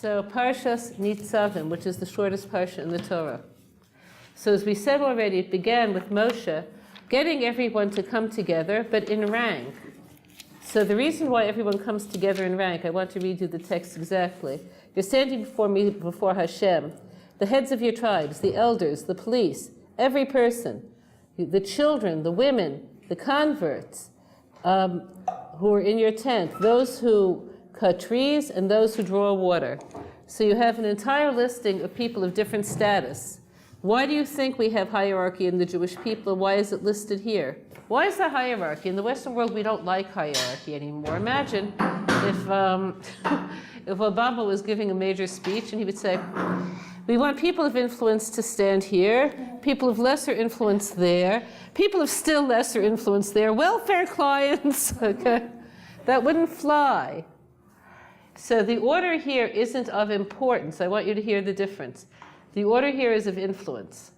So Parshat Nitzavim, which is the shortest parsha in the Torah. So as we said already, it began with Moshe getting everyone to come together, but in rank. So the reason why everyone comes together in rank, I want to read you the text exactly. You're standing before me, before Hashem, the heads of your tribes, the elders, the police, every person, the children, the women, the converts who are in your tent, those who cut trees and those who draw water. So you have an entire listing of people of different status. Why do you think we have hierarchy in the Jewish people? Why is it listed here? Why is there hierarchy? In the Western world, we don't like hierarchy anymore. Imagine if Obama was giving a major speech and he would say, we want people of influence to stand here, people of lesser influence there, people of still lesser influence there, welfare clients, okay? That wouldn't fly. So the order here isn't of importance. I want you to hear the difference. The order here is of influence.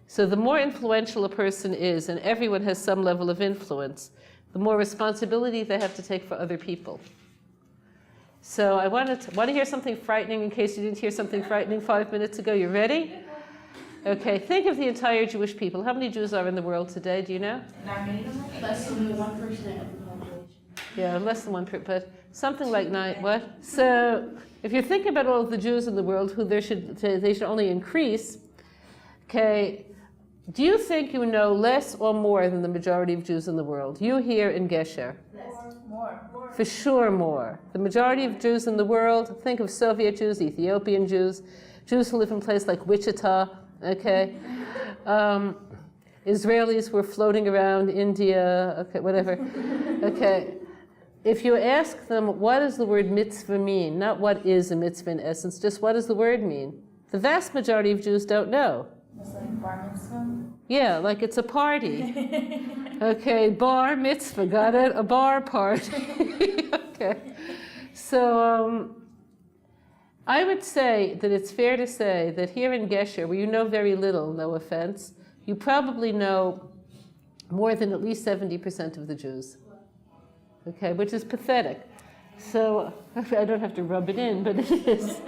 So the more influential a person is, and everyone has some level of influence, the more responsibility they have to take for other people. So I want to hear something frightening in case you didn't hear something frightening 5 minutes ago. You ready? Okay, think of the entire Jewish people. How many Jews are in the world today? Do you know? Less than 1% of the population. Yeah, less than 1%, but something like 9, what? So if you're thinking about all of the Jews in the world, who they should only increase, okay, do you think you know less or more than the majority of Jews in the world? You here in Gesher. More. For sure more. The majority of Jews in the world, think of Soviet Jews, Ethiopian Jews, Jews who live in places like Wichita, okay? Israelis who are floating around India, okay, whatever. Okay. If you ask them, what does the word mitzvah mean? Not what is a mitzvah in essence, just what does the word mean? The vast majority of Jews don't know. It's like bar mitzvah? Yeah, like it's a party. Okay, bar mitzvah, got it? A bar party. Okay. So I would say that it's fair to say that here in Gesher, where you know very little, no offense, you probably know more than at least 70% of the Jews. Okay, which is pathetic. So I don't have to rub it in, but it is.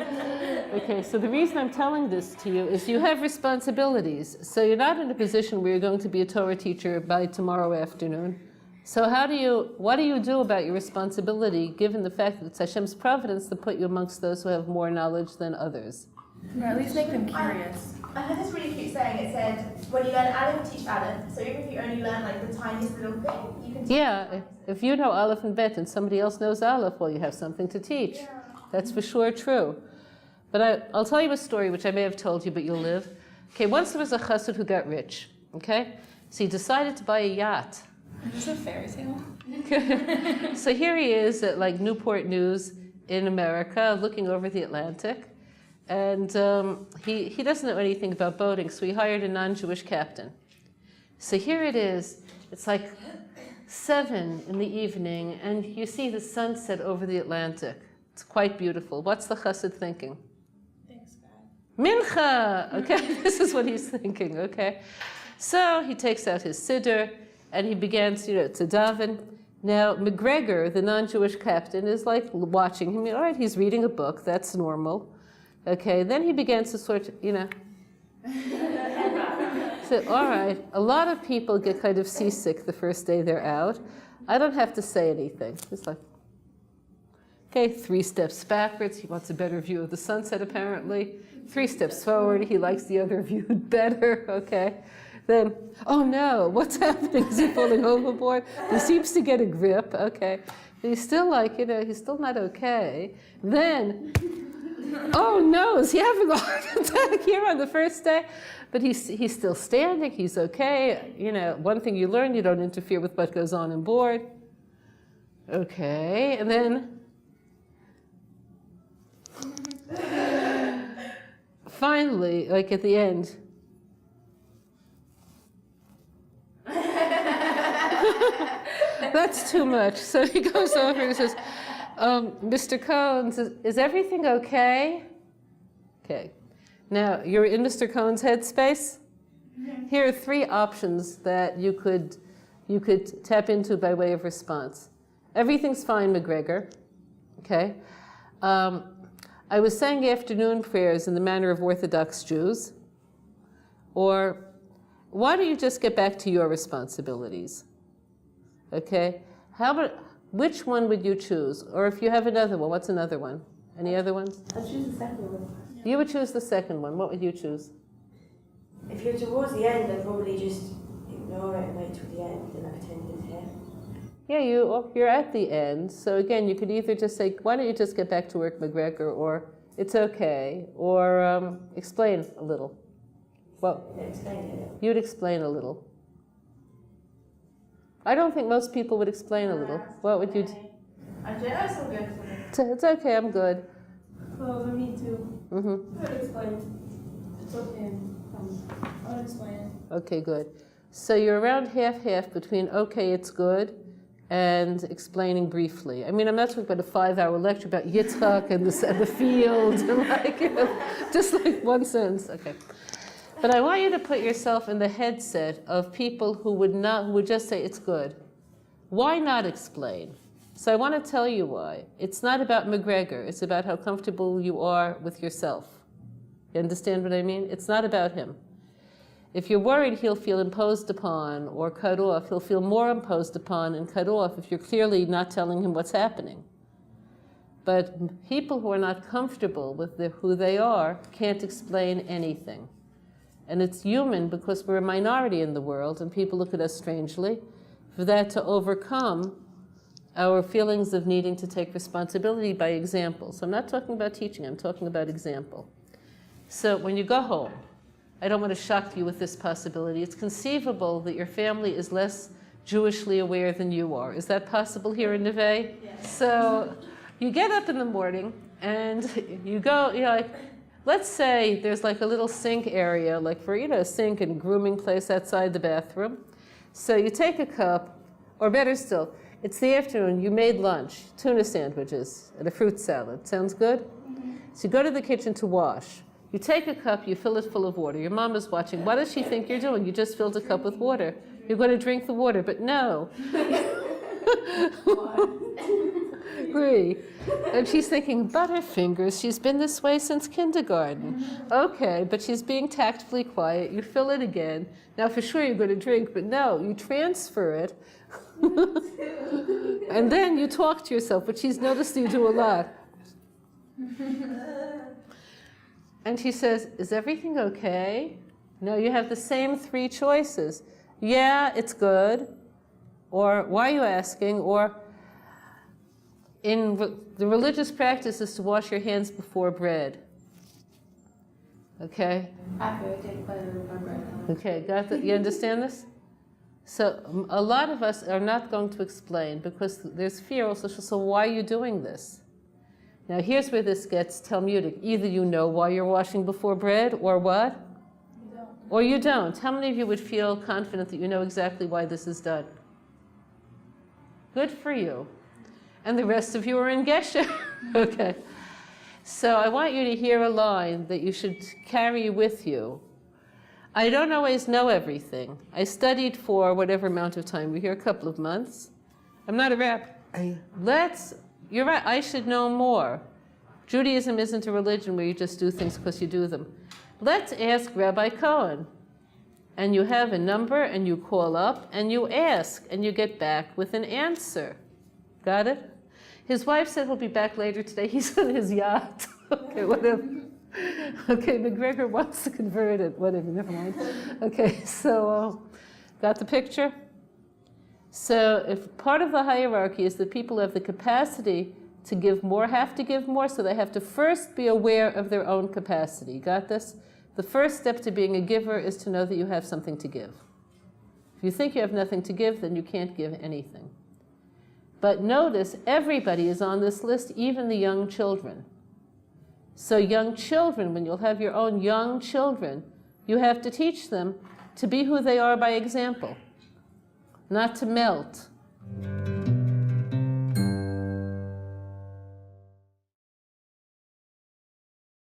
Okay, so the reason I'm telling this to you is you have responsibilities. So you're not in a position where you're going to be a Torah teacher by tomorrow afternoon. So what do you do about your responsibility, given the fact that it's Hashem's providence to put you amongst those who have more knowledge than others? Or at least make them curious. I heard this really cute saying. It said, when you learn Aleph, teach Aleph. So even if you only learn like the tiniest little thing, you can teach. Yeah, if you know Aleph and Bet and somebody else knows Aleph, well, you have something to teach. Yeah. That's for sure true. But I'll tell you a story which I may have told you, but you'll live. Okay, once there was a chassid who got rich, okay? So he decided to buy a yacht. Is this a fairy tale? So here he is at like Newport News in America, looking over the Atlantic. And he doesn't know anything about boating, so he hired a non-Jewish captain. So here it is. It's like 7 in the evening, and you see the sunset over the Atlantic. It's quite beautiful. What's the chassid thinking? Thanks, God. Mincha! Okay, this is what he's thinking, okay? So he takes out his siddur, and he begins, to daven. Now, McGregor, the non-Jewish captain, is like watching him. All right, he's reading a book. That's normal. Okay, then he begins to sort of, so, all right, a lot of people get kind of seasick the first day they're out. I don't have to say anything. It's like, okay, 3 steps backwards. He wants a better view of the sunset, apparently. 3 steps forward. He likes the other view better, okay? Then, oh no, what's happening? Is he falling overboard? He seems to get a grip, okay? But he's still like, he's still not okay. Then, oh no, is he having a heart attack here on the first day? But he's still standing, he's okay. One thing you learn, you don't interfere with what goes on board. Okay, and then finally, like at the end, that's too much. So he goes over and says, Mr. Cohns, is everything okay? Okay. Now, you're in Mr. Cohn's headspace? Here are 3 options that you could tap into by way of response. Everything's fine, McGregor. Okay. I was saying afternoon prayers in the manner of Orthodox Jews, or why don't you just get back to your responsibilities? Okay? Which one would you choose? Or if you have another one, what's another one? Any other ones? I'd choose the second one. You would choose the second one. What would you choose? If you're towards the end, I'd probably just ignore it and wait till the end and I pretend it's here. Yeah, you're at the end. So again, you could either just say, why don't you just get back to work, McGregor, or it's okay, or explain a little. Well, Explain it. you'd explain a little. I don't think most people would explain a little. What would you do? That's all good for me. It's okay, I'm good. Well, for me too. Mm-hmm. I would explain. It's okay. I would explain it. Okay, good. So you're around half-half between okay, it's good, and explaining briefly. I mean, I'm not talking about a 5-hour lecture about Yitzchak and the field, and like, you know, just like one sentence. Okay. But I want you to put yourself in the headset of people who would just say it's good. Why not explain? So I want to tell you why. It's not about McGregor. It's about how comfortable you are with yourself. You understand what I mean? It's not about him. If you're worried he'll feel imposed upon or cut off, he'll feel more imposed upon and cut off if you're clearly not telling him what's happening. But people who are not comfortable with who they are can't explain anything. And it's human because we're a minority in the world and people look at us strangely. For that to overcome our feelings of needing to take responsibility by example. So I'm not talking about teaching, I'm talking about example. So when you go home, I don't want to shock you with this possibility. It's conceivable that your family is less Jewishly aware than you are. Is that possible here in Neve? Yes. So you get up in the morning and you go, you know, like, let's say there's like a little sink area, like for, you know, a sink and grooming place outside the bathroom. So you take a cup, or better still, it's the afternoon, you made lunch, tuna sandwiches and a fruit salad. Sounds good? Mm-hmm. So you go to the kitchen to wash. You take a cup, you fill it full of water. Your mom is watching. What does she think you're doing? You just filled a cup with water. You're going to drink the water, but no. Agree. And she's thinking, Butterfingers, she's been this way since kindergarten. Okay, but she's being tactfully quiet. You fill it again. Now for sure you're going to drink, but no, you transfer it. And then you talk to yourself, which she's noticed you do a lot. And she says, is everything okay? No, you have the same 3 choices. Yeah, it's good. Or why are you asking? Or in the religious practice is to wash your hands before bread. Okay? After I take pleasure with my bread. Okay, got that? You understand this? So a lot of us are not going to explain because there's fear also. So why are you doing this? Now here's where this gets Talmudic. Either you know why you're washing before bread, or what? You don't. Or you don't. How many of you would feel confident that you know exactly why this is done? Good for you. And the rest of you are in Gesher. Okay. So I want you to hear a line that you should carry with you. I don't always know everything. I studied for whatever amount of time. We're here a couple of months. I'm not a rabbi. You're right, I should know more. Judaism isn't a religion where you just do things because you do them. Let's ask Rabbi Cohen. And you have a number and you call up and you ask and you get back with an answer. Got it? His wife said he'll be back later today. He's on his yacht. Okay, whatever. Okay, McGregor wants to convert it. Whatever, never mind. Okay, so got the picture? So if part of the hierarchy is that people have the capacity to give more, have to give more, so they have to first be aware of their own capacity. Got this? The first step to being a giver is to know that you have something to give. If you think you have nothing to give, then you can't give anything. But notice, everybody is on this list, even the young children. So young children, when you'll have your own young children, you have to teach them to be who they are by example. Not to melt.